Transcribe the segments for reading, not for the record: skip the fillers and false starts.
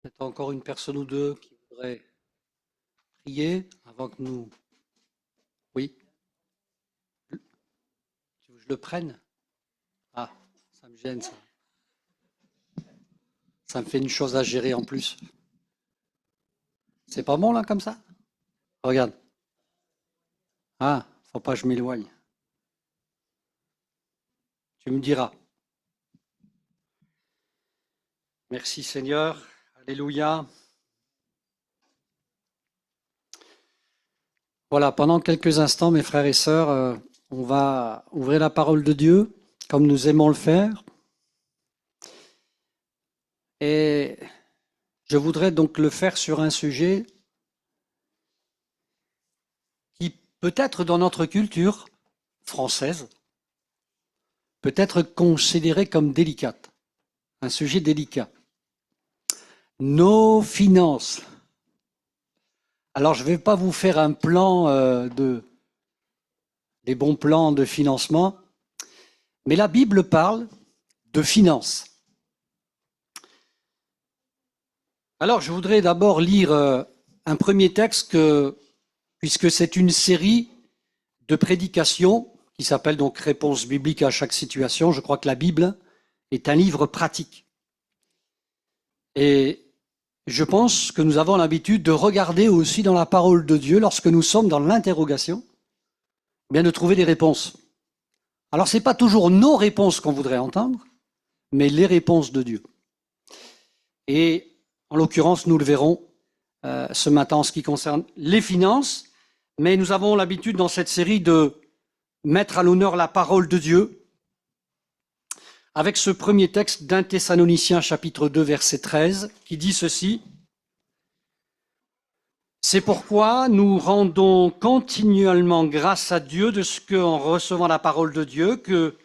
Peut-être encore une personne ou deux qui voudrait prier avant que nous... Oui, tu veux que je le prenne? Ah, ça me gêne ça. Ça me fait une chose à gérer en plus. C'est pas bon là comme ça? Regarde. Ah, faut pas que je m'éloigne. Tu me diras. Merci Seigneur. Alléluia. Voilà, pendant quelques instants, mes frères et sœurs, on va ouvrir la parole de Dieu comme nous aimons le faire. Et je voudrais donc le faire sur un sujet qui peut-être dans notre culture française peut être considéré comme délicate, un sujet délicat. Nos finances. Alors je ne vais pas vous faire un plan des bons plans de financement, mais la Bible parle de finances. Alors je voudrais d'abord lire un premier texte puisque c'est une série de prédications qui s'appelle donc Réponse biblique à chaque situation. Je crois que la Bible est un livre pratique. Et je pense que nous avons l'habitude de regarder aussi dans la parole de Dieu, lorsque nous sommes dans l'interrogation, bien de trouver des réponses. Alors ce n'est pas toujours nos réponses qu'on voudrait entendre, mais les réponses de Dieu. Et en l'occurrence, nous le verrons ce matin en ce qui concerne les finances, mais nous avons l'habitude dans cette série de mettre à l'honneur la parole de Dieu avec ce premier texte d'Un Thessaloniciens chapitre 2 verset 13 qui dit ceci: C'est pourquoi nous rendons continuellement grâce à Dieu de ce qu'en recevant la parole de Dieu que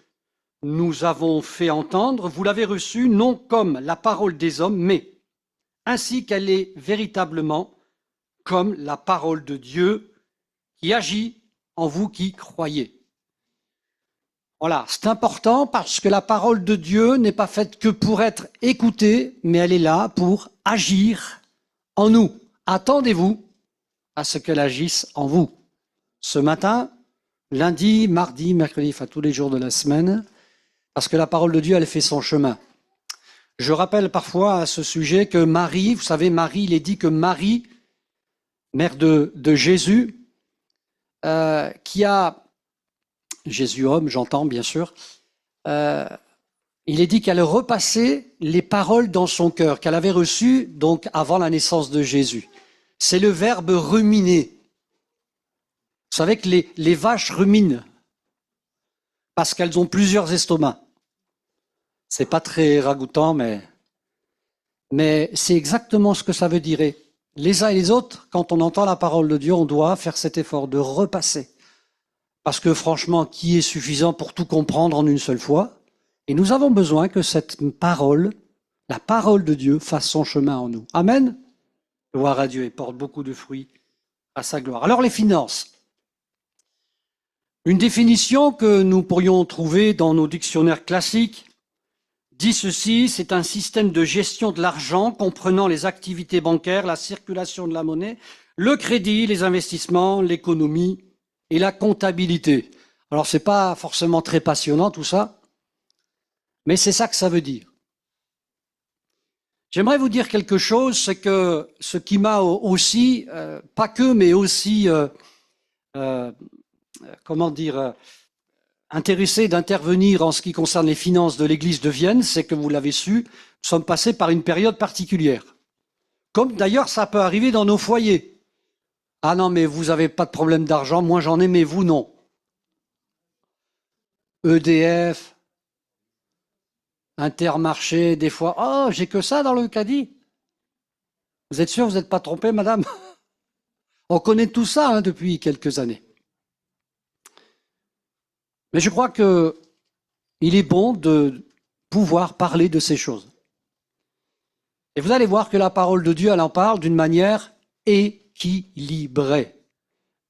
nous avons fait entendre, vous l'avez reçue non comme la parole des hommes, mais ainsi qu'elle est véritablement comme la parole de Dieu qui agit en vous qui croyez. Voilà, c'est important parce que la parole de Dieu n'est pas faite que pour être écoutée, mais elle est là pour agir en nous. Attendez-vous à ce qu'elle agisse en vous. Ce matin, lundi, mardi, mercredi, enfin tous les jours de la semaine, parce que la parole de Dieu, elle fait son chemin. Je rappelle parfois à ce sujet que Marie, vous savez, Marie, il est dit que Marie, mère de Jésus, qui a, Jésus homme, j'entends bien sûr, il est dit qu'elle repassait les paroles dans son cœur, qu'elle avait reçues donc avant la naissance de Jésus. C'est le verbe ruminer. Vous savez que les vaches ruminent parce qu'elles ont plusieurs estomacs. C'est pas très ragoûtant, mais c'est exactement ce que ça veut dire. Et les uns et les autres, quand on entend la parole de Dieu, on doit faire cet effort de repasser. Parce que franchement, qui est suffisant pour tout comprendre en une seule fois? Et nous avons besoin que cette parole, la parole de Dieu, fasse son chemin en nous. Amen. Gloire à Dieu et porte beaucoup de fruits à sa gloire. Alors les finances. Une définition que nous pourrions trouver dans nos dictionnaires classiques dit ceci: c'est un système de gestion de l'argent comprenant les activités bancaires, la circulation de la monnaie, le crédit, les investissements, l'économie et la comptabilité. Alors c'est pas forcément très passionnant tout ça, mais c'est ça que ça veut dire. J'aimerais vous dire quelque chose, c'est que ce qui m'a aussi, pas que, mais aussi, intéressé d'intervenir en ce qui concerne les finances de l'église de Vienne, c'est que vous l'avez su, nous sommes passés par une période particulière. Comme d'ailleurs ça peut arriver dans nos foyers. Ah non, mais vous n'avez pas de problème d'argent, moi j'en ai, mais vous non. EDF, Intermarché, des fois, oh, j'ai que ça dans le caddie. Vous êtes sûr, vous n'êtes pas trompé, madame? On connaît tout ça depuis quelques années. Mais je crois qu'il est bon de pouvoir parler de ces choses. Et vous allez voir que la parole de Dieu, elle en parle d'une manière équilibrée.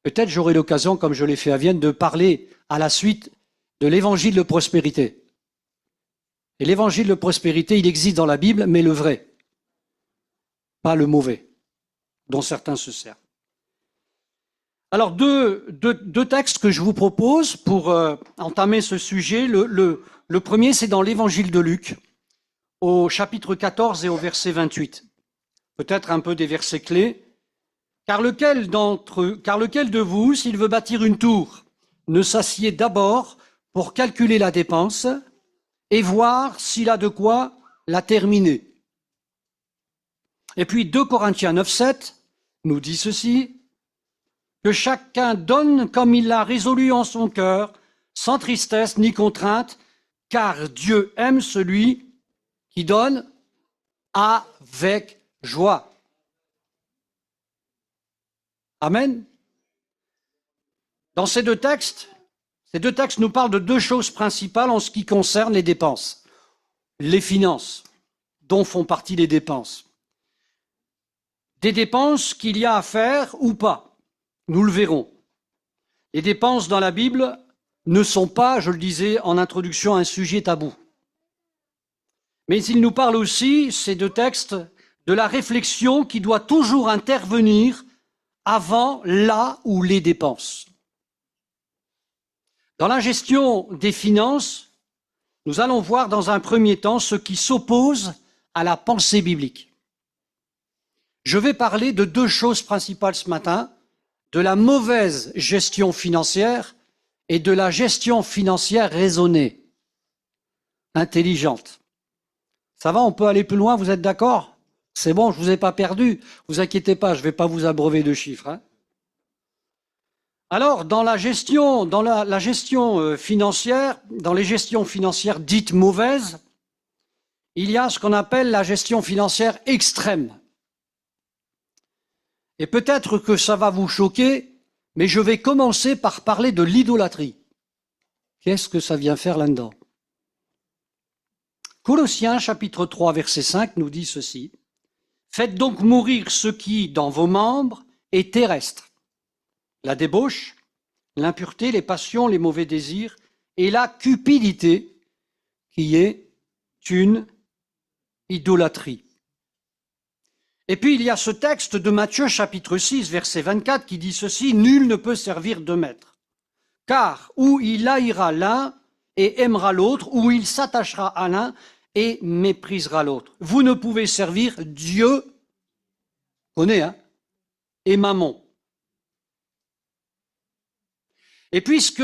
Peut-être j'aurai l'occasion, comme je l'ai fait à Vienne, de parler à la suite de l'évangile de prospérité. Et l'évangile de prospérité, il existe dans la Bible, mais le vrai. pas le mauvais, dont certains se servent. Alors, deux textes que je vous propose pour entamer ce sujet. Le premier, c'est dans l'évangile de Luc, au chapitre 14 et au verset 28. Peut-être un peu des versets clés. Car lequel de vous, s'il veut bâtir une tour, ne s'assied d'abord pour calculer la dépense et voir s'il a de quoi la terminer. Et puis 2 Corinthiens 9,7 nous dit ceci, que chacun donne comme il l'a résolu en son cœur, sans tristesse ni contrainte, car Dieu aime celui qui donne avec joie. Amen. Dans ces deux textes nous parlent de deux choses principales en ce qui concerne les dépenses. Les finances, dont font partie les dépenses. Des dépenses qu'il y a à faire ou pas. Nous le verrons. Les dépenses dans la Bible ne sont pas, je le disais en introduction, un sujet tabou. Mais il nous parle aussi, ces deux textes, de la réflexion qui doit toujours intervenir avant la ou les dépenses. Dans la gestion des finances, nous allons voir dans un premier temps ce qui s'oppose à la pensée biblique. Je vais parler de deux choses principales ce matin, de la mauvaise gestion financière et de la gestion financière raisonnée, intelligente. Ça va, on peut aller plus loin, vous êtes d'accord? C'est bon, je ne vous ai pas perdu, vous inquiétez pas, je ne vais pas vous abreuver de chiffres. Hein. Alors, dans la gestion financière, dans les gestions financières dites mauvaises, il y a ce qu'on appelle la gestion financière extrême. Et peut-être que ça va vous choquer, mais je vais commencer par parler de l'idolâtrie. Qu'est-ce que ça vient faire là-dedans? Colossiens chapitre 3 verset 5 nous dit ceci. Faites donc mourir ce qui, dans vos membres, est terrestre. La débauche, l'impureté, les passions, les mauvais désirs et la cupidité qui est une idolâtrie. Et puis il y a ce texte de Matthieu chapitre 6 verset 24 qui dit ceci, nul ne peut servir deux maîtres. Car ou il haïra l'un et aimera l'autre, ou il s'attachera à l'un et méprisera l'autre. Vous ne pouvez servir Dieu, connais, hein, et Mammon. Et puisque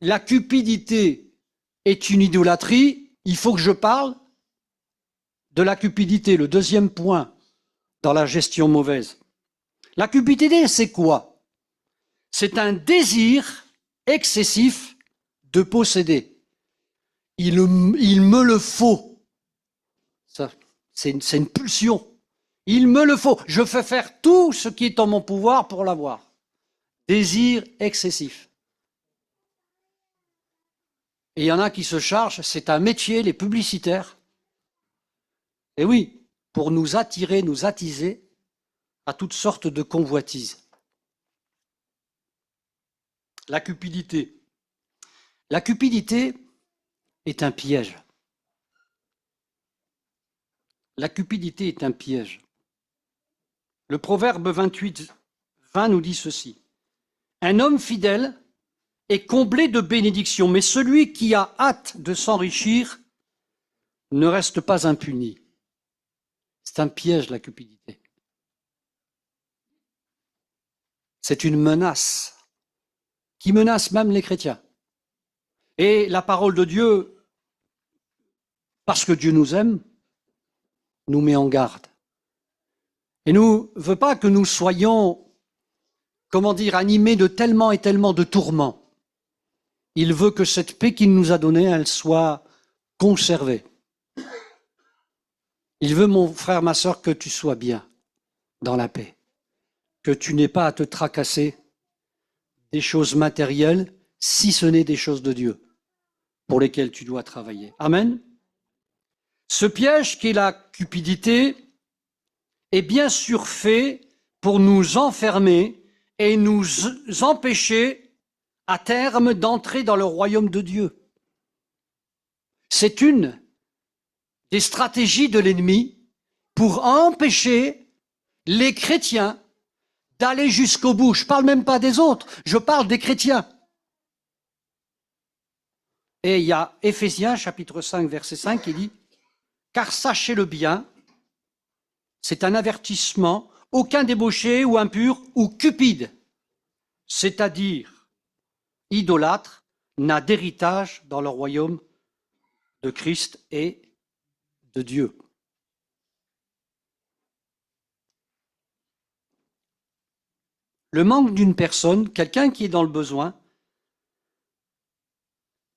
la cupidité est une idolâtrie, il faut que je parle de la cupidité, le deuxième point dans la gestion mauvaise. La cupidité, c'est quoi? C'est un désir excessif de posséder. Il me le faut. Ça, c'est une pulsion. Il me le faut. Je fais faire tout ce qui est en mon pouvoir pour l'avoir. Désir excessif. Et il y en a qui se chargent, c'est un métier, les publicitaires. Et oui, pour nous attirer, nous attiser à toutes sortes de convoitises. La cupidité. La cupidité est un piège. La cupidité est un piège. Le proverbe 28, 20 nous dit ceci. Un homme fidèle est comblé de bénédictions, mais celui qui a hâte de s'enrichir ne reste pas impuni. C'est un piège, la cupidité. C'est une menace qui menace même les chrétiens. Et la parole de Dieu, parce que Dieu nous aime, nous met en garde. Et ne veut pas que nous soyons, animés de tellement et tellement de tourments. Il veut que cette paix qu'il nous a donnée, elle soit conservée. Il veut, mon frère, ma sœur, que tu sois bien dans la paix, que tu n'aies pas à te tracasser des choses matérielles, si ce n'est des choses de Dieu, pour lesquelles tu dois travailler. Amen. Ce piège qui est la cupidité est bien sûr fait pour nous enfermer et nous empêcher à terme d'entrer dans le royaume de Dieu. C'est une des stratégies de l'ennemi pour empêcher les chrétiens d'aller jusqu'au bout. Je ne parle même pas des autres, je parle des chrétiens. Et il y a Éphésiens chapitre 5, verset 5 qui dit « Car sachez-le bien, c'est un avertissement, aucun débauché ou impur ou cupide, c'est-à-dire idolâtre, n'a d'héritage dans le royaume de Christ et de Dieu. » Le manque d'une personne, quelqu'un qui est dans le besoin,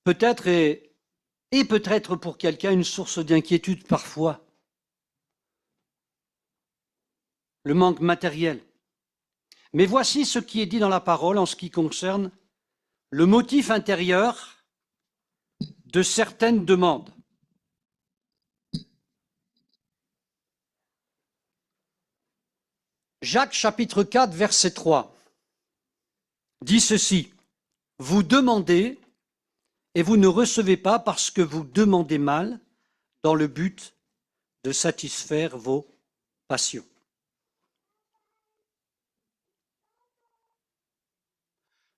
peut-être et peut-être pour quelqu'un une source d'inquiétude parfois. Le manque matériel. Mais voici ce qui est dit dans la parole en ce qui concerne le motif intérieur de certaines demandes. Jacques chapitre 4, verset 3 dit ceci, « Vous demandez et vous ne recevez pas parce que vous demandez mal dans le but de satisfaire vos passions. »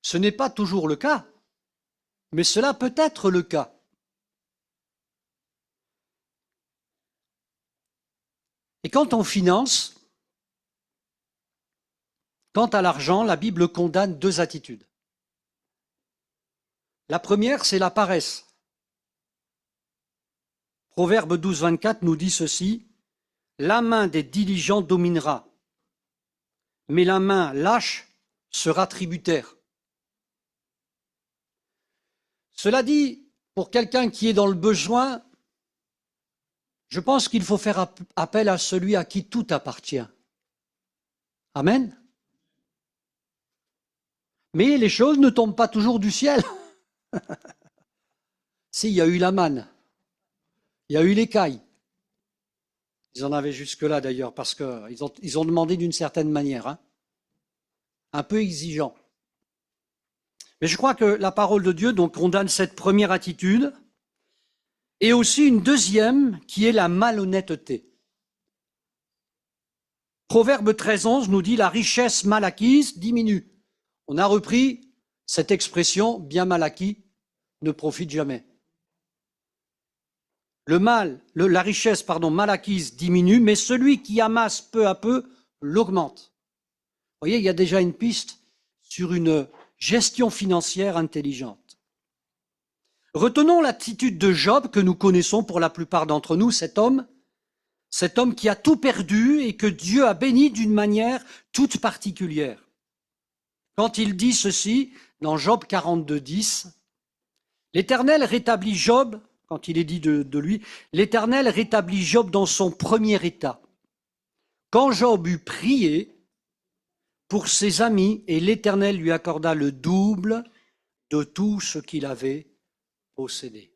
Ce n'est pas toujours le cas, mais cela peut être le cas. Et quand on finance, quant à l'argent, la Bible condamne deux attitudes. La première, c'est la paresse. Proverbe 12, 24 nous dit ceci, « La main des diligents dominera, mais la main lâche sera tributaire. » Cela dit, pour quelqu'un qui est dans le besoin, je pense qu'il faut faire appel à celui à qui tout appartient. Amen. Mais les choses ne tombent pas toujours du ciel. Si, il y a eu la manne, il y a eu l'écaille. Ils en avaient jusque-là d'ailleurs, parce qu'ils ont demandé d'une certaine manière, hein, un peu exigeant. Mais je crois que la parole de Dieu donc condamne cette première attitude, et aussi une deuxième qui est la malhonnêteté. Proverbe 13, 11 nous dit « La richesse mal acquise diminue ». On a repris cette expression « bien mal acquis ne profite jamais ». La richesse mal acquise diminue, mais celui qui amasse peu à peu l'augmente. Vous voyez, il y a déjà une piste sur une gestion financière intelligente. Retenons l'attitude de Job que nous connaissons pour la plupart d'entre nous, cet homme qui a tout perdu et que Dieu a béni d'une manière toute particulière. Quand il dit ceci, dans Job 42, 10, l'Éternel rétablit Job, quand il est dit de lui, l'Éternel rétablit Job dans son premier état. Quand Job eut prié pour ses amis, et l'Éternel lui accorda le double de tout ce qu'il avait possédé.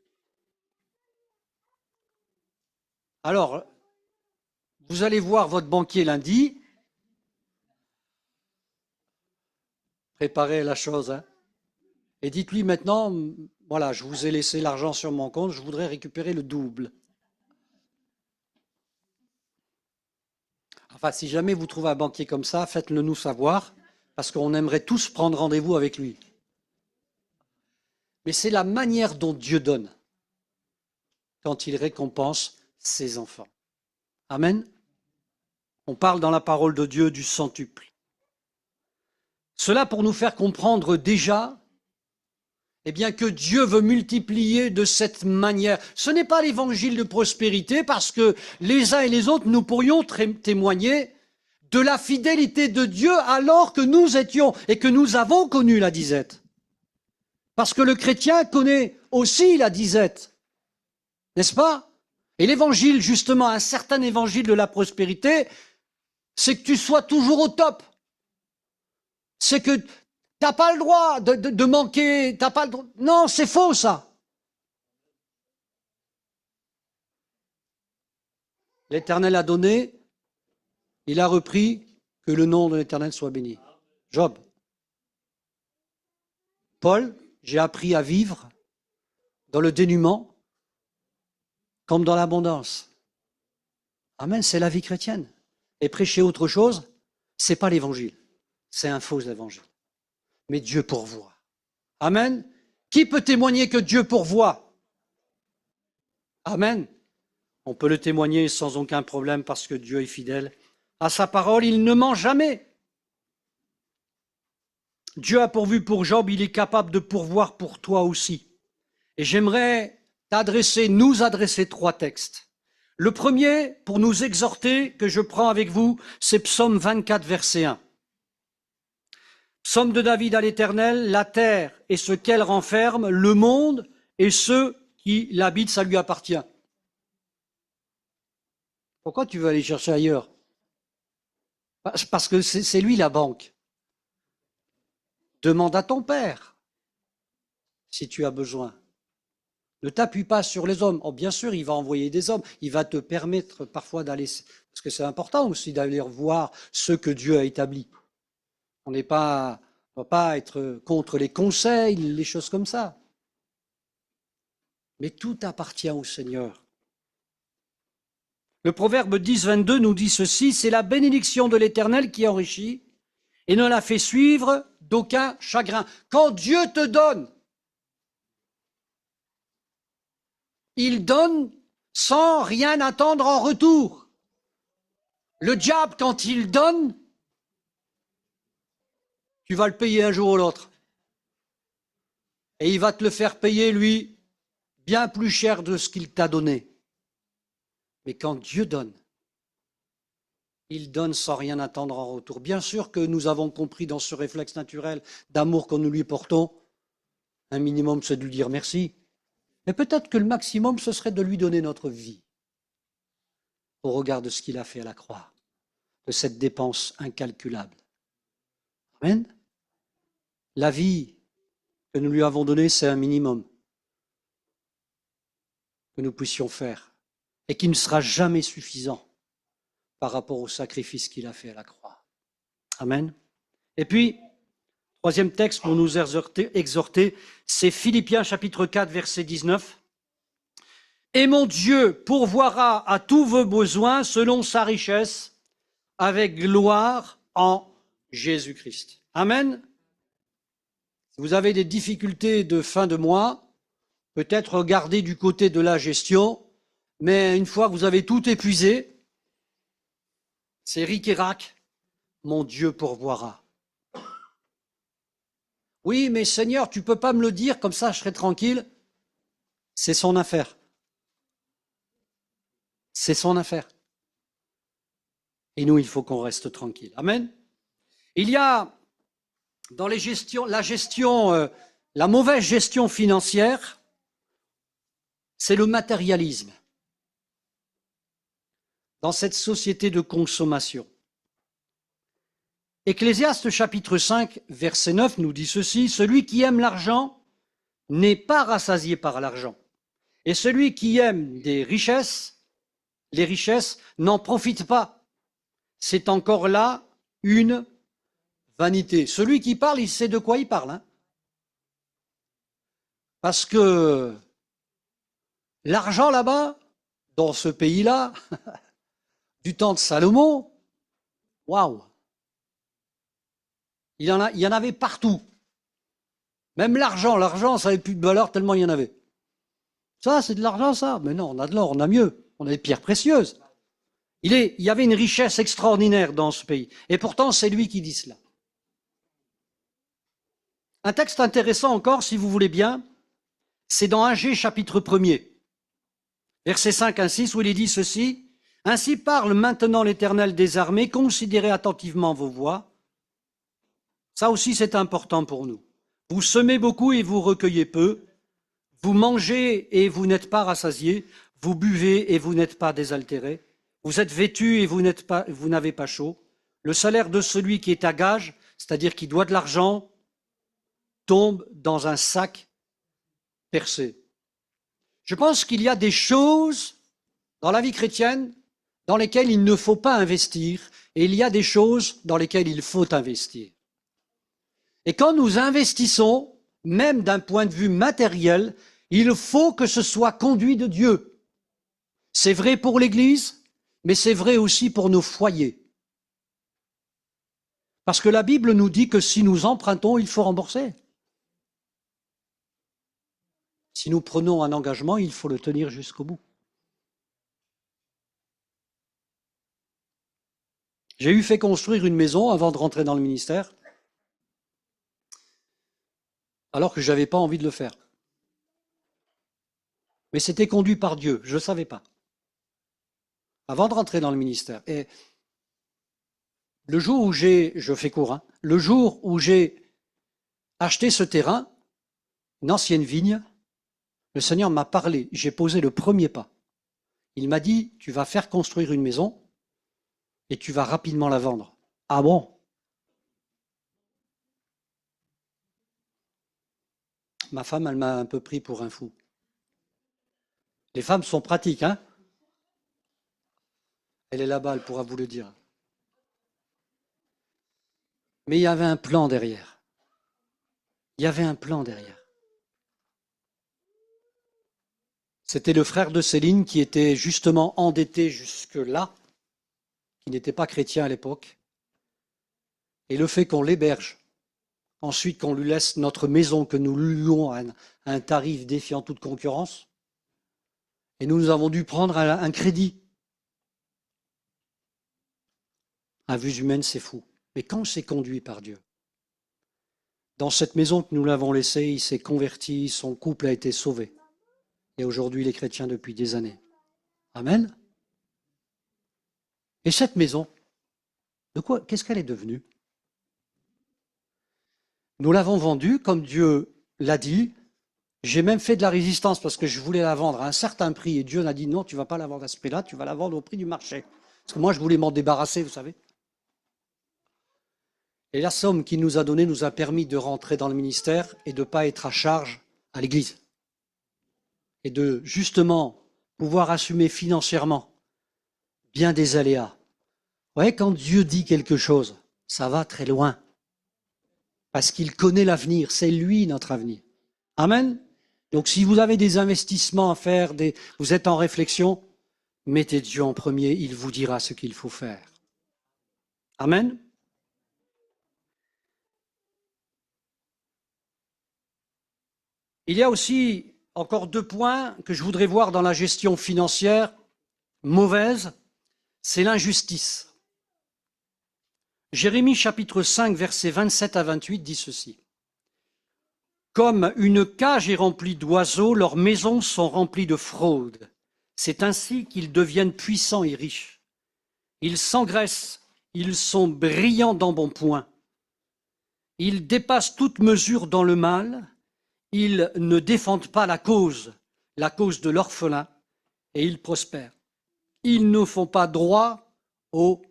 Alors, vous allez voir votre banquier lundi, préparez la chose, hein, et dites-lui maintenant, voilà, je vous ai laissé l'argent sur mon compte, je voudrais récupérer le double. Enfin, si jamais vous trouvez un banquier comme ça, faites-le nous savoir, parce qu'on aimerait tous prendre rendez-vous avec lui. Mais c'est la manière dont Dieu donne quand il récompense ses enfants. Amen. On parle dans la parole de Dieu du centuple. Cela pour nous faire comprendre déjà que Dieu veut multiplier de cette manière. Ce n'est pas l'évangile de prospérité parce que les uns et les autres, nous pourrions témoigner de la fidélité de Dieu alors que nous étions et que nous avons connu la disette. Parce que le chrétien connaît aussi la disette, n'est-ce pas? Et l'évangile, justement, un certain évangile de la prospérité, c'est que tu sois toujours au top. C'est que t'as pas le droit de manquer, t'as pas le droit. Non, c'est faux ça. L'Éternel a donné, il a repris, que le nom de l'Éternel soit béni. Job. Paul, j'ai appris à vivre dans le dénuement comme dans l'abondance. Amen, c'est la vie chrétienne. Et prêcher autre chose, c'est pas l'évangile. C'est un faux évangile. Mais Dieu pourvoit. Amen. Qui peut témoigner que Dieu pourvoit? Amen. On peut le témoigner sans aucun problème parce que Dieu est fidèle à sa parole, il ne ment jamais. Dieu a pourvu pour Job, il est capable de pourvoir pour toi aussi. Et j'aimerais nous adresser 3 textes. Le premier, pour nous exhorter, que je prends avec vous, c'est Psaume 24, verset 1. Psaume de David à l'Éternel, la terre et ce qu'elle renferme, le monde et ceux qui l'habitent, ça lui appartient. Pourquoi tu veux aller chercher ailleurs? Parce que c'est lui la banque. Demande à ton père si tu as besoin. Ne t'appuie pas sur les hommes. Oh, bien sûr, il va envoyer des hommes. Il va te permettre parfois d'aller, parce que c'est important aussi d'aller voir ce que Dieu a établi. On ne doit pas être contre les conseils, les choses comme ça. Mais tout appartient au Seigneur. Le proverbe 10, 22 nous dit ceci, c'est la bénédiction de l'Éternel qui enrichit et ne la fait suivre d'aucun chagrin. Quand Dieu te donne, il donne sans rien attendre en retour. Le diable, quand il donne, tu vas le payer un jour ou l'autre. Et il va te le faire payer, lui, bien plus cher de ce qu'il t'a donné. Mais quand Dieu donne, il donne sans rien attendre en retour. Bien sûr que nous avons compris dans ce réflexe naturel d'amour que nous lui portons, un minimum c'est de lui dire merci. Mais peut-être que le maximum ce serait de lui donner notre vie au regard de ce qu'il a fait à la croix, de cette dépense incalculable. Amen. La vie que nous lui avons donnée, c'est un minimum que nous puissions faire et qui ne sera jamais suffisant par rapport au sacrifice qu'il a fait à la croix. Amen. Et puis, troisième texte pour nous exhorter, c'est Philippiens chapitre 4, verset 19. « Et mon Dieu pourvoira à tous vos besoins selon sa richesse, avec gloire en Jésus-Christ. » Amen. Si vous avez des difficultés de fin de mois, peut-être regardez du côté de la gestion, mais une fois que vous avez tout épuisé, c'est ric et rac, mon Dieu pourvoira. Oui, mais Seigneur, tu ne peux pas me le dire, comme ça je serai tranquille. C'est son affaire. C'est son affaire. Et nous, il faut qu'on reste tranquille. Amen. Il y a dans la mauvaise gestion financière, c'est le matérialisme. Dans cette société de consommation. Ecclésiaste chapitre 5, verset 9 nous dit ceci, « Celui qui aime l'argent n'est pas rassasié par l'argent, et celui qui aime les richesses n'en profite pas. C'est encore là une vanité. » Celui qui parle, il sait de quoi il parle. Parce que l'argent là-bas, dans ce pays-là, du temps de Salomon, waouh! Il y en avait partout. Même l'argent, ça n'avait plus de valeur tellement il y en avait. Ça, c'est de l'argent, ça? Mais non, on a de l'or, on a mieux. On a des pierres précieuses. Il y avait une richesse extraordinaire dans ce pays. Et pourtant, c'est lui qui dit cela. Un texte intéressant encore, si vous voulez bien, c'est dans Agé chapitre 1er, versets 5 à 6, où il est dit ceci. « Ainsi parle maintenant l'Éternel des armées, considérez attentivement vos voies. » Ça aussi, c'est important pour nous. Vous semez beaucoup et vous recueillez peu. Vous mangez et vous n'êtes pas rassasiés. Vous buvez et vous n'êtes pas désaltérés. Vous êtes vêtus et vous n'avez pas chaud. Le salaire de celui qui est à gage, c'est-à-dire qui doit de l'argent, tombe dans un sac percé. Je pense qu'il y a des choses dans la vie chrétienne dans lesquelles il ne faut pas investir et il y a des choses dans lesquelles il faut investir. Et quand nous investissons, même d'un point de vue matériel, il faut que ce soit conduit de Dieu. C'est vrai pour l'Église, mais c'est vrai aussi pour nos foyers. Parce que la Bible nous dit que si nous empruntons, il faut rembourser. Si nous prenons un engagement, il faut le tenir jusqu'au bout. J'ai eu fait construire une maison avant de rentrer dans le ministère, alors que je n'avais pas envie de le faire. Mais c'était conduit par Dieu, je ne savais pas. Avant de rentrer dans le ministère. Et le jour où je fais court, hein, le jour où j'ai acheté ce terrain, une ancienne vigne, le Seigneur m'a parlé, j'ai posé le premier pas. Il m'a dit, tu vas faire construire une maison et tu vas rapidement la vendre. Ah bon? Ma femme, elle m'a un peu pris pour un fou. Les femmes sont pratiques, hein? Elle est là-bas, elle pourra vous le dire. Mais il y avait un plan derrière. Il y avait un plan derrière. C'était le frère de Céline qui était justement endetté jusque-là, qui n'était pas chrétien à l'époque. Et le fait qu'on l'héberge, ensuite qu'on lui laisse notre maison que nous louons à un tarif défiant toute concurrence, et nous avons dû prendre un crédit. À vue humaine, c'est fou. Mais quand c'est conduit par Dieu, dans cette maison que nous l'avons laissée, il s'est converti, son couple a été sauvé. Et aujourd'hui, il est chrétien depuis des années. Amen. Et cette maison, de quoi, qu'est-ce qu'elle est devenue? Nous l'avons vendue, comme Dieu l'a dit. J'ai même fait de la résistance parce que je voulais la vendre à un certain prix. Et Dieu m'a dit, non, tu ne vas pas la vendre à ce prix-là, tu vas la vendre au prix du marché. Parce que moi, je voulais m'en débarrasser, vous savez. Et la somme qu'il nous a donnée nous a permis de rentrer dans le ministère et de ne pas être à charge à l'Église. Et de justement pouvoir assumer financièrement bien des aléas. Vous voyez, quand Dieu dit quelque chose, ça va très loin. Parce qu'il connaît l'avenir, c'est lui notre avenir. Amen. Donc si vous avez des investissements à faire, vous êtes en réflexion, mettez Dieu en premier, il vous dira ce qu'il faut faire. Amen. Il y a aussi encore 2 points que je voudrais voir dans la gestion financière mauvaise, c'est l'injustice. Jérémie chapitre 5, versets 27 à 28 dit ceci. Comme une cage est remplie d'oiseaux, leurs maisons sont remplies de fraude. C'est ainsi qu'ils deviennent puissants et riches. Ils s'engraissent, ils sont brillants d'embonpoint. Ils dépassent toute mesure dans le mal. Ils ne défendent pas la cause de l'orphelin, et ils prospèrent. Ils ne font pas droit aux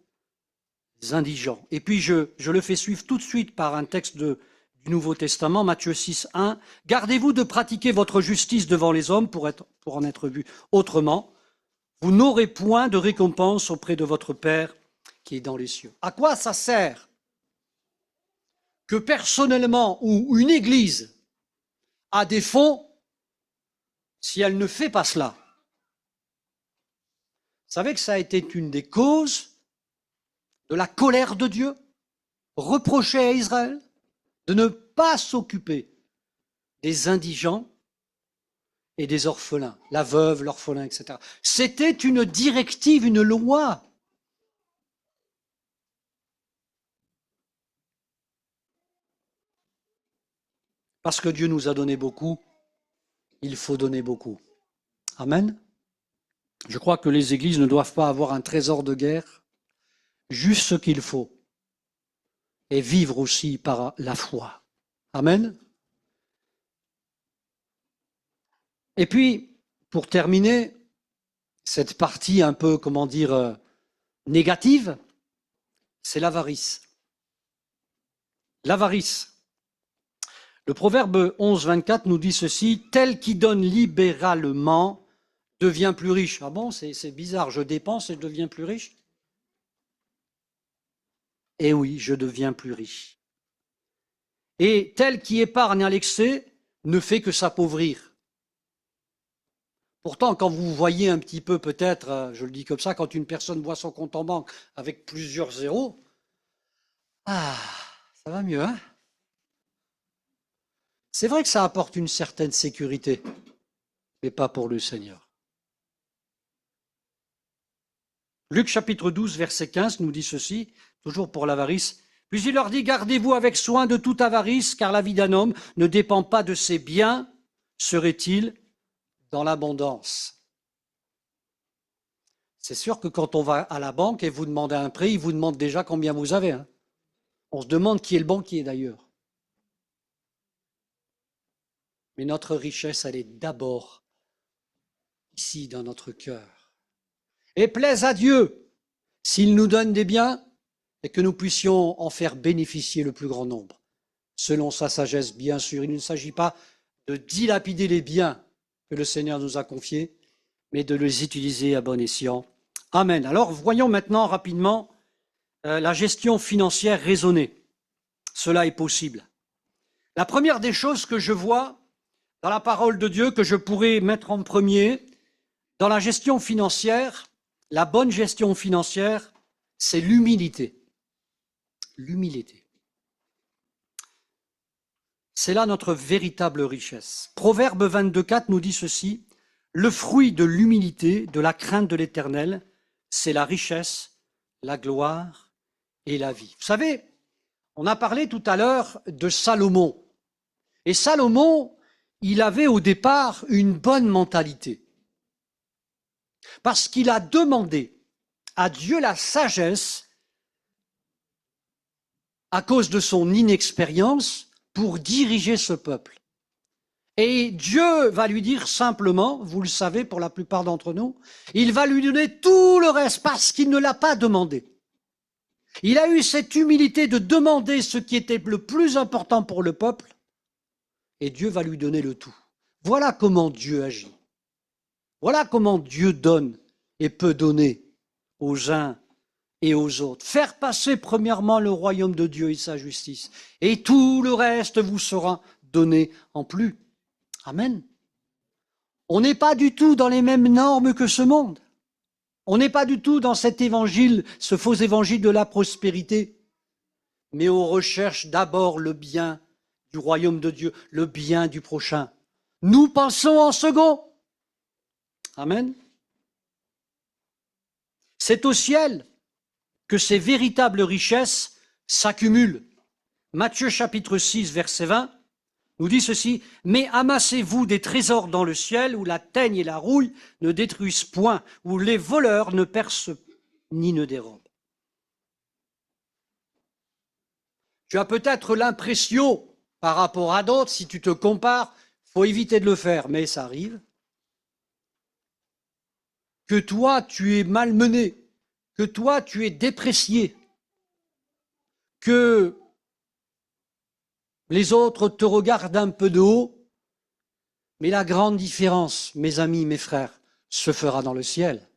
indigents. Et puis je le fais suivre tout de suite par un texte du Nouveau Testament, Matthieu 6, 1. Gardez-vous de pratiquer votre justice devant les hommes pour en être vu autrement. Vous n'aurez point de récompense auprès de votre Père qui est dans les cieux. À quoi ça sert que personnellement ou une église a des fonds si elle ne fait pas cela? Vous savez que ça a été une des causes de la colère de Dieu, reproché à Israël de ne pas s'occuper des indigents et des orphelins, la veuve, l'orphelin, etc. C'était une directive, une loi. Parce que Dieu nous a donné beaucoup, il faut donner beaucoup. Amen. Je crois que les églises ne doivent pas avoir un trésor de guerre, juste ce qu'il faut, et vivre aussi par la foi. Amen. Et puis, pour terminer, cette partie un peu, comment dire, négative, c'est l'avarice. L'avarice. Le proverbe 11, 24 nous dit ceci, « Tel qui donne libéralement devient plus riche. » Ah bon, c'est bizarre, je dépense et je deviens plus riche? Eh oui, je deviens plus riche. Et tel qui épargne à l'excès ne fait que s'appauvrir. Pourtant, quand vous voyez un petit peu, peut-être, je le dis comme ça, quand une personne voit son compte en banque avec plusieurs zéros, ah, ça va mieux, hein? C'est vrai que ça apporte une certaine sécurité, mais pas pour le Seigneur. Luc chapitre 12, verset 15 nous dit ceci, toujours pour l'avarice. Puis il leur dit, gardez-vous avec soin de toute avarice, car la vie d'un homme ne dépend pas de ses biens, serait-il dans l'abondance. C'est sûr que quand on va à la banque et vous demandez un prêt, ils vous demandent déjà combien vous avez. Hein. On se demande qui est le banquier d'ailleurs. Mais notre richesse, elle est d'abord ici dans notre cœur. Et plaise à Dieu s'il nous donne des biens et que nous puissions en faire bénéficier le plus grand nombre. Selon sa sagesse, bien sûr, il ne s'agit pas de dilapider les biens que le Seigneur nous a confiés, mais de les utiliser à bon escient. Amen. Alors, voyons maintenant rapidement la gestion financière raisonnée. Cela est possible. La première des choses que je vois dans la parole de Dieu, que je pourrais mettre en premier, dans la gestion financière, la bonne gestion financière, c'est l'humilité. L'humilité. C'est là notre véritable richesse. Proverbe 22,4 nous dit ceci, « Le fruit de l'humilité, de la crainte de l'Éternel, c'est la richesse, la gloire et la vie. » Vous savez, on a parlé tout à l'heure de Salomon. Et Salomon, il avait au départ une bonne mentalité. Parce qu'il a demandé à Dieu la sagesse à cause de son inexpérience pour diriger ce peuple. Et Dieu va lui dire simplement, vous le savez pour la plupart d'entre nous, il va lui donner tout le reste parce qu'il ne l'a pas demandé. Il a eu cette humilité de demander ce qui était le plus important pour le peuple et Dieu va lui donner le tout. Voilà comment Dieu agit. Voilà comment Dieu donne et peut donner aux uns et aux autres. Faire passer premièrement le royaume de Dieu et sa justice et tout le reste vous sera donné en plus. Amen. On n'est pas du tout dans les mêmes normes que ce monde. On n'est pas du tout dans cet évangile, ce faux évangile de la prospérité. Mais on recherche d'abord le bien du royaume de Dieu, le bien du prochain. Nous pensons en second. Amen. C'est au ciel que ces véritables richesses s'accumulent. Matthieu chapitre 6, verset 20. Nous dit ceci, « Mais amassez-vous des trésors dans le ciel où la teigne et la rouille ne détruisent point, où les voleurs ne percent ni ne dérobent. » Tu as peut-être l'impression, par rapport à d'autres, si tu te compares, il faut éviter de le faire, mais ça arrive, que toi tu es malmené, que toi tu es déprécié, que les autres te regardent un peu de haut, mais la grande différence, mes amis, mes frères, se fera dans le ciel.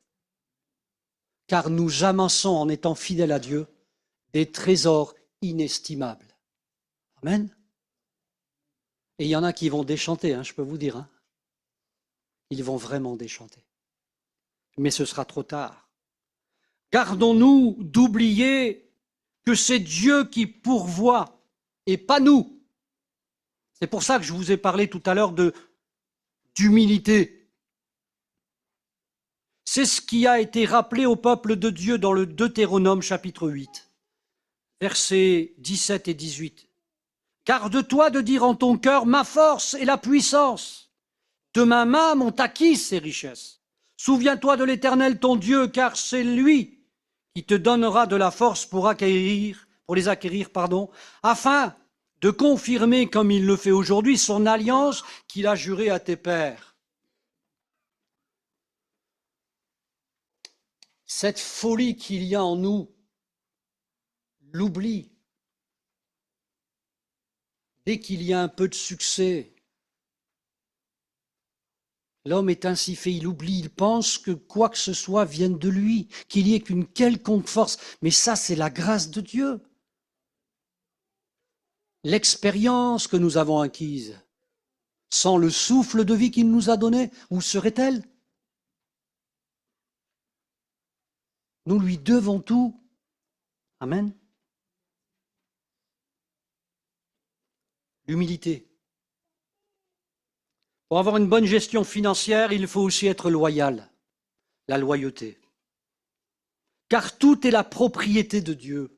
Car nous amassons, en étant fidèles à Dieu, des trésors inestimables. Amen. Et il y en a qui vont déchanter, je peux vous dire. Ils vont vraiment déchanter. Mais ce sera trop tard. Gardons-nous d'oublier que c'est Dieu qui pourvoit et pas nous. C'est pour ça que je vous ai parlé tout à l'heure d'humilité. C'est ce qui a été rappelé au peuple de Dieu dans le Deutéronome chapitre 8, versets 17 et 18. « Garde-toi de dire en ton cœur, ma force et la puissance. De ma main m'ont acquis ces richesses. Souviens-toi de l'Éternel ton Dieu, car c'est lui qui te donnera de la force pour les acquérir, afin de confirmer, comme il le fait aujourd'hui, son alliance qu'il a jurée à tes pères. » Cette folie qu'il y a en nous, l'oubli. Dès qu'il y a un peu de succès, l'homme est ainsi fait, il oublie, il pense que quoi que ce soit vienne de lui, qu'il y ait qu'une quelconque force. Mais ça, c'est la grâce de Dieu. L'expérience que nous avons acquise, sans le souffle de vie qu'il nous a donné, où serait-elle? Nous lui devons tout. Amen. L'humilité. Pour avoir une bonne gestion financière, il faut aussi être loyal. La loyauté. Car tout est la propriété de Dieu.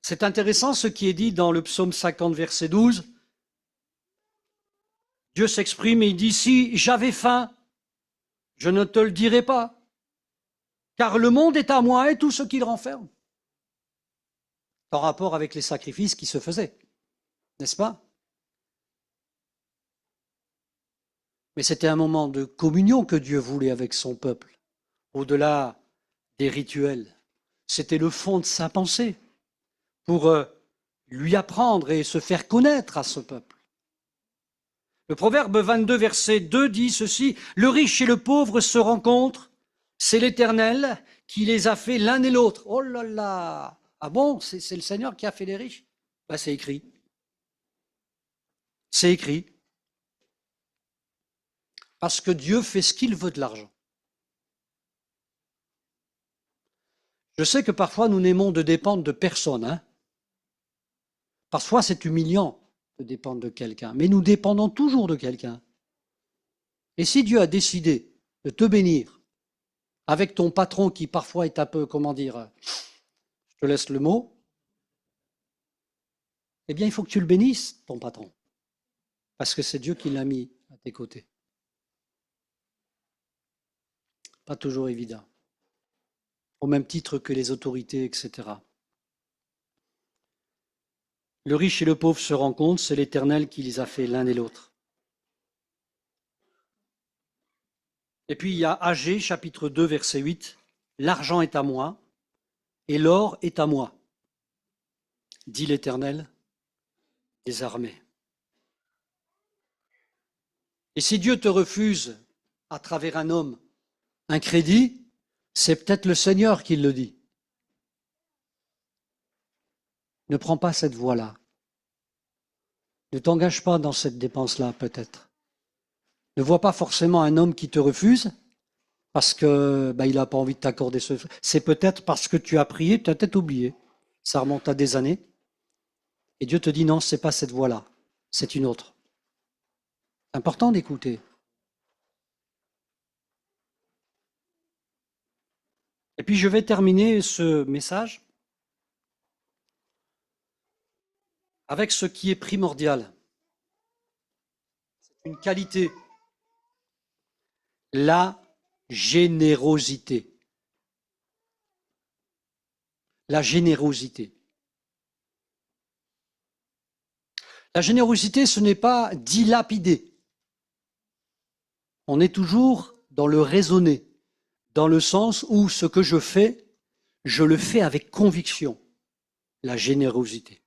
C'est intéressant ce qui est dit dans le psaume 50, verset 12. Dieu s'exprime et il dit, si j'avais faim, je ne te le dirais pas, car le monde est à moi et tout ce qu'il renferme. En rapport avec les sacrifices qui se faisaient, n'est-ce pas? Mais c'était un moment de communion que Dieu voulait avec son peuple, au-delà des rituels. C'était le fond de sa pensée pour lui apprendre et se faire connaître à ce peuple. Le proverbe 22, verset 2 dit ceci, « Le riche et le pauvre se rencontrent, c'est l'Éternel qui les a fait l'un et l'autre. » Oh là là! Ah bon, c'est le Seigneur qui a fait les riches? Ben, c'est écrit. C'est écrit. Parce que Dieu fait ce qu'il veut de l'argent. Je sais que parfois nous n'aimons de dépendre de personne. Hein. Parfois c'est humiliant de dépendre de quelqu'un, mais nous dépendons toujours de quelqu'un. Et si Dieu a décidé de te bénir avec ton patron qui parfois est un peu, comment dire, je te laisse le mot, eh bien il faut que tu le bénisses, ton patron, parce que c'est Dieu qui l'a mis à tes côtés. Pas toujours évident. Au même titre que les autorités, etc. Le riche et le pauvre se rencontrent, c'est l'Éternel qui les a fait l'un et l'autre. Et puis il y a Agée, chapitre 2, verset 8. L'argent est à moi et l'or est à moi, dit l'Éternel des armées. Et si Dieu te refuse, à travers un homme, un crédit, c'est peut-être le Seigneur qui le dit. Ne prends pas cette voie-là. Ne t'engage pas dans cette dépense-là, peut-être. Ne vois pas forcément un homme qui te refuse parce que il n'a pas envie de t'accorder ce... C'est peut-être parce que tu as prié, tu as peut-être oublié. Ça remonte à des années. Et Dieu te dit non, c'est pas cette voie-là, c'est une autre. C'est important d'écouter. Et puis je vais terminer ce message avec ce qui est primordial. C'est une qualité. La générosité. La générosité. La générosité, ce n'est pas dilapider. On est toujours dans le raisonner, dans le sens où ce que je le fais avec conviction. La générosité.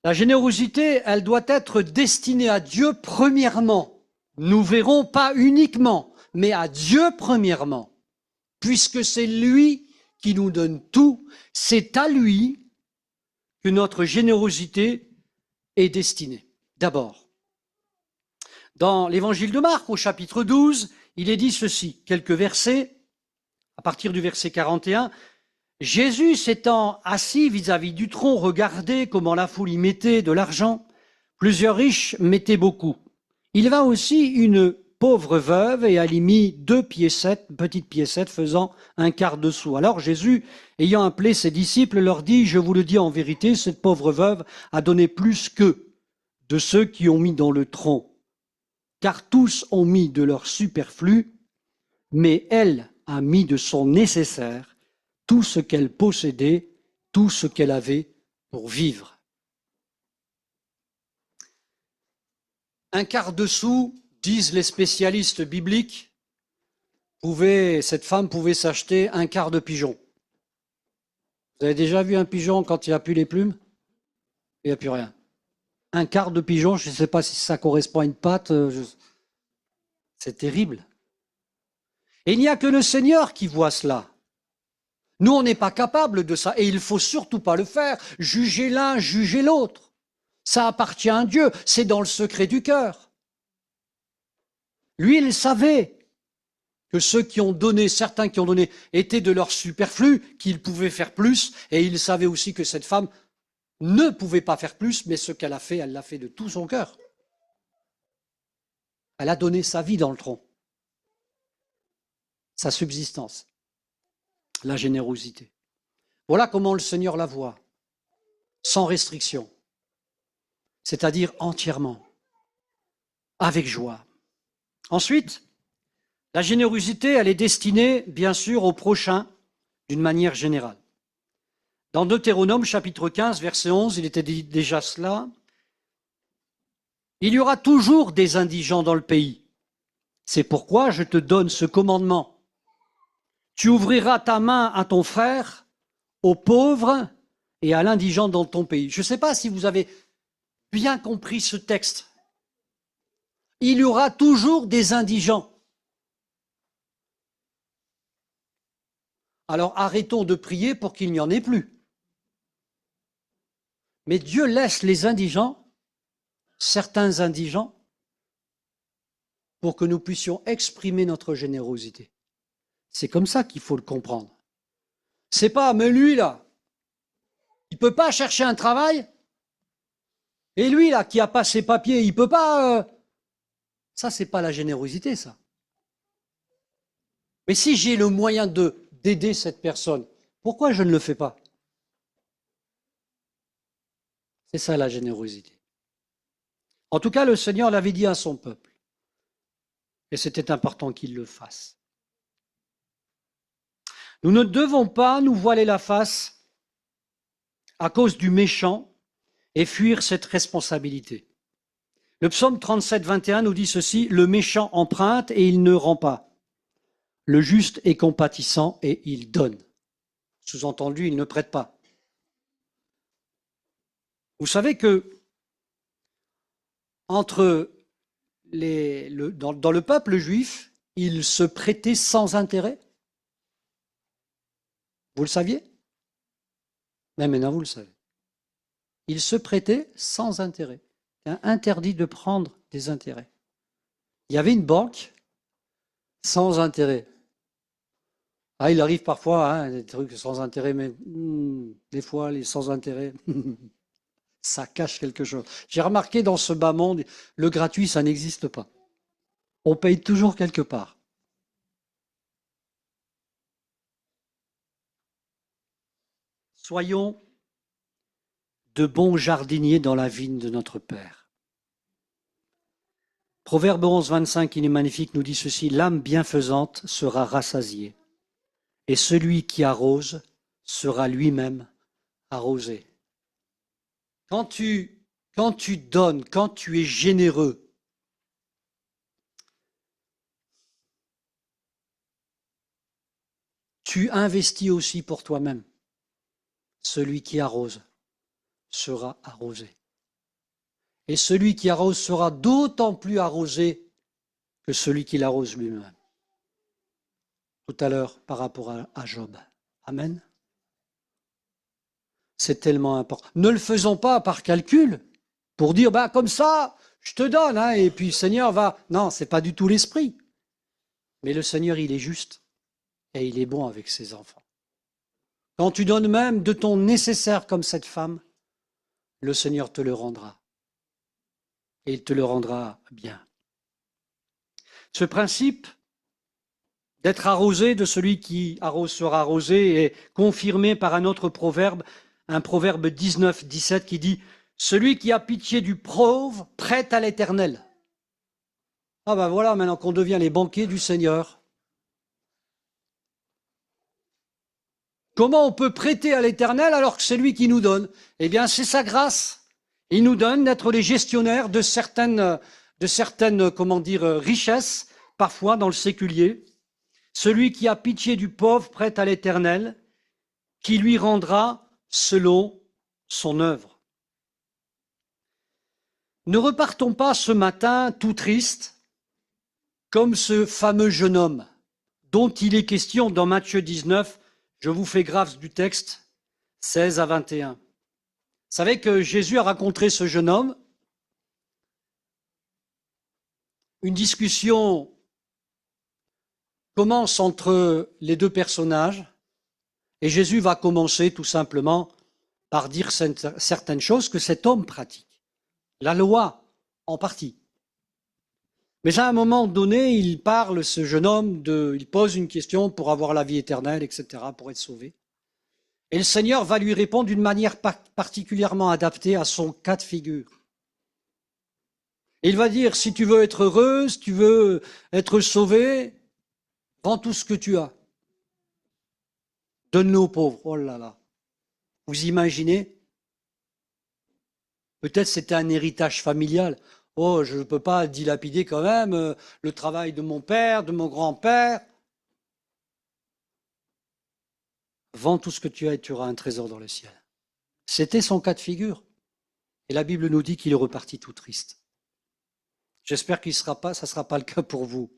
La générosité, elle doit être destinée à Dieu premièrement. Nous verrons pas uniquement, mais à Dieu premièrement. Puisque c'est lui qui nous donne tout, c'est à lui que notre générosité est destinée. D'abord, dans l'évangile de Marc, au chapitre 12, il est dit ceci, quelques versets, à partir du verset 41, Jésus s'étant assis vis-à-vis du tronc, regardait comment la foule y mettait de l'argent. Plusieurs riches mettaient beaucoup. Il vint aussi une pauvre veuve et elle y mit 2 piécettes, petites piécettes faisant un quart de sou. Alors Jésus, ayant appelé ses disciples, leur dit, je vous le dis en vérité, cette pauvre veuve a donné plus qu'eux, de ceux qui ont mis dans le tronc. Car tous ont mis de leur superflu, mais elle a mis de son nécessaire, tout ce qu'elle possédait, tout ce qu'elle avait pour vivre. Un quart de sou, disent les spécialistes bibliques, cette femme pouvait s'acheter un quart de pigeon. Vous avez déjà vu un pigeon quand il n'y a plus les plumes? Il n'y a plus rien. Un quart de pigeon, je ne sais pas si ça correspond à une patte, c'est terrible. Et il n'y a que le Seigneur qui voit cela. Nous, on n'est pas capable de ça, et il ne faut surtout pas le faire. Juger l'un, juger l'autre. Ça appartient à Dieu, c'est dans le secret du cœur. Lui, il savait que ceux qui ont donné, certains qui ont donné, étaient de leur superflu, qu'ils pouvaient faire plus, et il savait aussi que cette femme ne pouvait pas faire plus, mais ce qu'elle a fait, elle l'a fait de tout son cœur. Elle a donné sa vie dans le tronc, sa subsistance, la générosité. Voilà comment le Seigneur la voit, sans restriction, c'est-à-dire entièrement, avec joie. Ensuite, la générosité, elle est destinée, bien sûr, au prochain, d'une manière générale. Dans Deutéronome, chapitre 15, verset 11, il était dit déjà cela. Il y aura toujours des indigents dans le pays. C'est pourquoi je te donne ce commandement. Tu ouvriras ta main à ton frère, aux pauvres et à l'indigent dans ton pays. Je ne sais pas si vous avez bien compris ce texte. Il y aura toujours des indigents. Alors arrêtons de prier pour qu'il n'y en ait plus. Mais Dieu laisse les indigents, certains indigents, pour que nous puissions exprimer notre générosité. C'est comme ça qu'il faut le comprendre. C'est pas, mais lui là, il peut pas chercher un travail, et lui là, qui a pas ses papiers, il peut pas... Ça, c'est pas la générosité, ça. Mais si j'ai le moyen d'aider cette personne, pourquoi je ne le fais pas? C'est ça la générosité. En tout cas, le Seigneur l'avait dit à son peuple. Et c'était important qu'il le fasse. Nous ne devons pas nous voiler la face à cause du méchant et fuir cette responsabilité. Le psaume 37, 21 nous dit ceci, « Le méchant emprunte et il ne rend pas. Le juste est compatissant et il donne. » Sous-entendu, il ne prête pas. Vous savez que dans le peuple juif, ils se prêtaient sans intérêt. Vous le saviez? Mais maintenant, vous le savez. Ils se prêtaient sans intérêt. C'est interdit de prendre des intérêts. Il y avait une banque sans intérêt. Ah, il arrive parfois des trucs sans intérêt, mais des fois, les sans intérêt, ça cache quelque chose. J'ai remarqué dans ce bas monde, le gratuit, ça n'existe pas. On paye toujours quelque part. Soyons de bons jardiniers dans la vigne de notre Père. Proverbe 11, 25, il est magnifique, nous dit ceci, « L'âme bienfaisante sera rassasiée, et celui qui arrose sera lui-même arrosé. » Quand tu donnes, quand tu es généreux, tu investis aussi pour toi-même. Celui qui arrose sera arrosé. Et celui qui arrose sera d'autant plus arrosé que celui qui l'arrose lui-même. Tout à l'heure, par rapport à Job. Amen. C'est tellement important. Ne le faisons pas par calcul, pour dire, comme ça, je te donne, et puis le Seigneur va... Non, c'est pas du tout l'esprit. Mais le Seigneur, il est juste, et il est bon avec ses enfants. Quand tu donnes même de ton nécessaire comme cette femme, le Seigneur te le rendra. Et il te le rendra bien. Ce principe d'être arrosé, de celui qui arrose sera arrosé, est confirmé par un autre proverbe, un proverbe 19, 17 qui dit « Celui qui a pitié du pauvre prête à l'Éternel. » Ah voilà, maintenant qu'on devient les banquiers du Seigneur. Comment on peut prêter à l'Éternel alors que c'est lui qui nous donne? Eh bien, c'est sa grâce. Il nous donne d'être les gestionnaires de certaines richesses, parfois dans le séculier. Celui qui a pitié du pauvre prête à l'Éternel, qui lui rendra selon son œuvre. Ne repartons pas ce matin tout tristes, comme ce fameux jeune homme dont il est question dans Matthieu 19, je vous fais grâce du texte, 16 à 21. Vous savez que Jésus a rencontré ce jeune homme, une discussion commence entre les deux personnages et Jésus va commencer tout simplement par dire certaines choses que cet homme pratique. La loi en partie. Mais à un moment donné, il parle, ce jeune homme, il pose une question pour avoir la vie éternelle, etc., pour être sauvé. Et le Seigneur va lui répondre d'une manière particulièrement adaptée à son cas de figure. Et il va dire, si tu veux être heureux, si tu veux être sauvé, vends tout ce que tu as. Donne-le aux pauvres. Oh là là. Vous imaginez? Peut-être c'était un héritage familial. Oh, je ne peux pas dilapider quand même le travail de mon père, de mon grand-père. Vends tout ce que tu as et tu auras un trésor dans le ciel. C'était son cas de figure. Et la Bible nous dit qu'il est reparti tout triste. J'espère que ça ne sera pas le cas pour vous.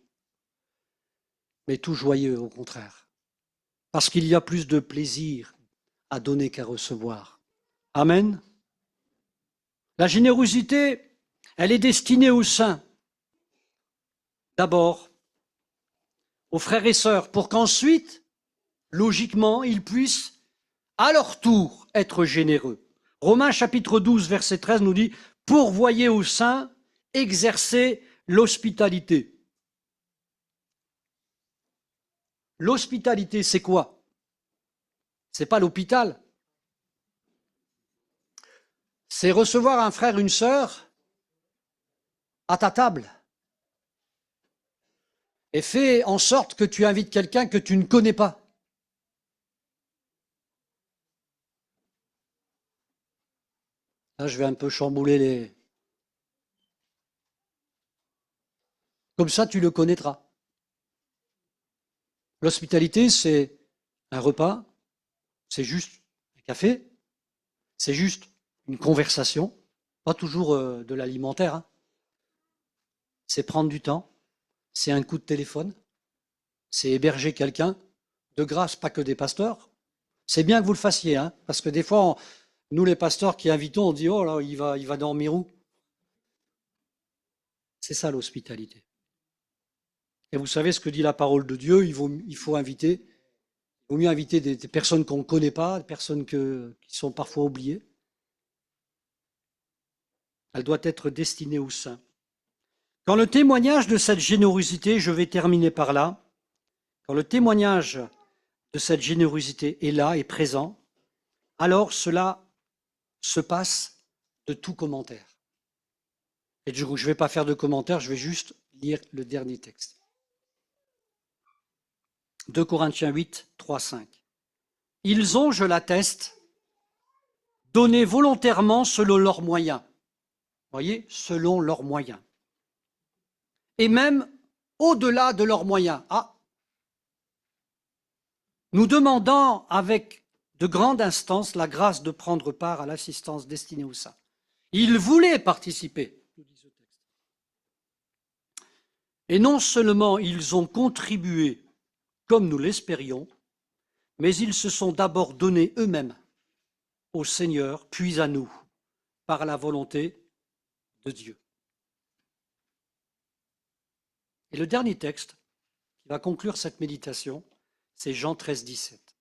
Mais tout joyeux, au contraire. Parce qu'il y a plus de plaisir à donner qu'à recevoir. Amen. La générosité, elle est destinée aux saints. D'abord, aux frères et sœurs, pour qu'ensuite, logiquement, ils puissent, à leur tour, être généreux. Romains chapitre 12, verset 13 nous dit « Pourvoyez aux saints, exercez l'hospitalité ». L'hospitalité, c'est quoi? C'est pas l'hôpital. C'est recevoir un frère, une sœur à ta table. Et fais en sorte que tu invites quelqu'un que tu ne connais pas. Là, je vais un peu chambouler les... Comme ça, tu le connaîtras. L'hospitalité, c'est un repas, c'est juste un café, c'est juste une conversation, pas toujours de l'alimentaire. Hein. C'est prendre du temps, c'est un coup de téléphone, c'est héberger quelqu'un, de grâce, pas que des pasteurs. C'est bien que vous le fassiez, hein, parce que des fois, nous les pasteurs qui invitons, on dit « Oh là, il va dormir où ?» C'est ça l'hospitalité. Et vous savez ce que dit la parole de Dieu, il faut mieux inviter des personnes qu'on ne connaît pas, des personnes qui sont parfois oubliées. Elle doit être destinée aux saints. Quand le témoignage de cette générosité, je vais terminer par là, quand le témoignage de cette générosité est là, est présent, alors cela se passe de tout commentaire. Et du coup, je ne vais pas faire de commentaire, je vais juste lire le dernier texte. 2 Corinthiens 8, 3, 5. Ils ont, je l'atteste, donné volontairement selon leurs moyens. Vous voyez, selon leurs moyens. Et même au-delà de leurs moyens. Ah, nous demandant avec de grandes instances la grâce de prendre part à l'assistance destinée aux saints. Ils voulaient participer. Et non seulement ils ont contribué comme nous l'espérions, mais ils se sont d'abord donnés eux-mêmes au Seigneur, puis à nous, par la volonté de Dieu. Et le dernier texte qui va conclure cette méditation, c'est Jean 13, 17.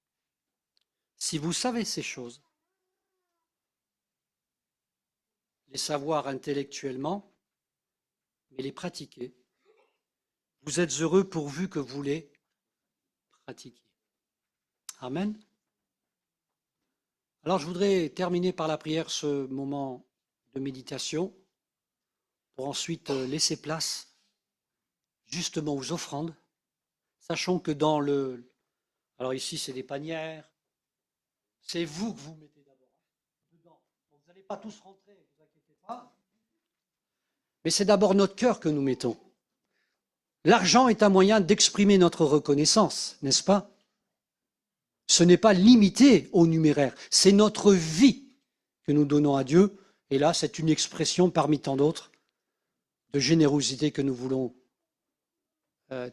Si vous savez ces choses, les savoir intellectuellement, mais les pratiquer, vous êtes heureux pourvu que vous les pratiquiez. Amen. Alors je voudrais terminer par la prière ce moment de méditation pour ensuite laisser place justement aux offrandes. Sachons que dans le... Alors ici c'est des panières, c'est vous que vous mettez d'abord dedans. Donc, vous n'allez pas tous rentrer, ne vous inquiétez pas. Mais c'est d'abord notre cœur que nous mettons. L'argent est un moyen d'exprimer notre reconnaissance, n'est-ce pas? Ce n'est pas limité au numéraire, c'est notre vie que nous donnons à Dieu. Et là, c'est une expression parmi tant d'autres de générosité que nous voulons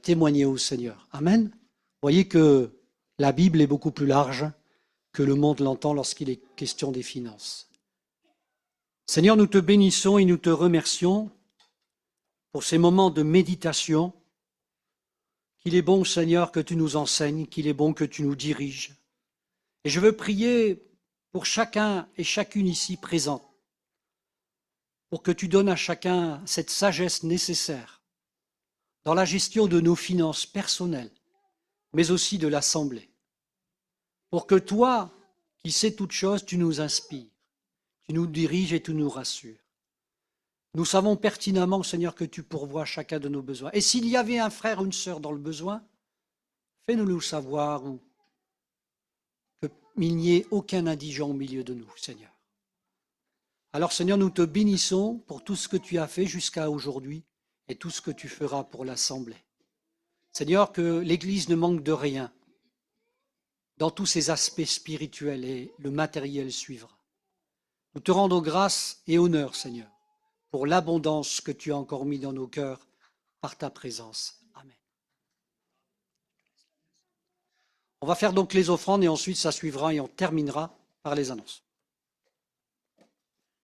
témoigner au Seigneur. Amen. Vous voyez que la Bible est beaucoup plus large que le monde l'entend lorsqu'il est question des finances. Seigneur, nous te bénissons et nous te remercions pour ces moments de méditation qu'il est bon, Seigneur, que tu nous enseignes, qu'il est bon que tu nous diriges. Et je veux prier pour chacun et chacune ici présente, pour que tu donnes à chacun cette sagesse nécessaire dans la gestion de nos finances personnelles, mais aussi de l'Assemblée, pour que toi, qui sais toutes choses, tu nous inspires, tu nous diriges et tu nous rassures. Nous savons pertinemment, Seigneur, que tu pourvois chacun de nos besoins. Et s'il y avait un frère ou une sœur dans le besoin, fais-nous-le savoir ou qu'il n'y ait aucun indigent au milieu de nous, Seigneur. Alors, Seigneur, nous te bénissons pour tout ce que tu as fait jusqu'à aujourd'hui et tout ce que tu feras pour l'Assemblée. Seigneur, que l'Église ne manque de rien dans tous ses aspects spirituels et le matériel suivra. Nous te rendons grâce et honneur, Seigneur, pour l'abondance que tu as encore mis dans nos cœurs par ta présence. Amen. On va faire donc les offrandes et ensuite ça suivra et on terminera par les annonces.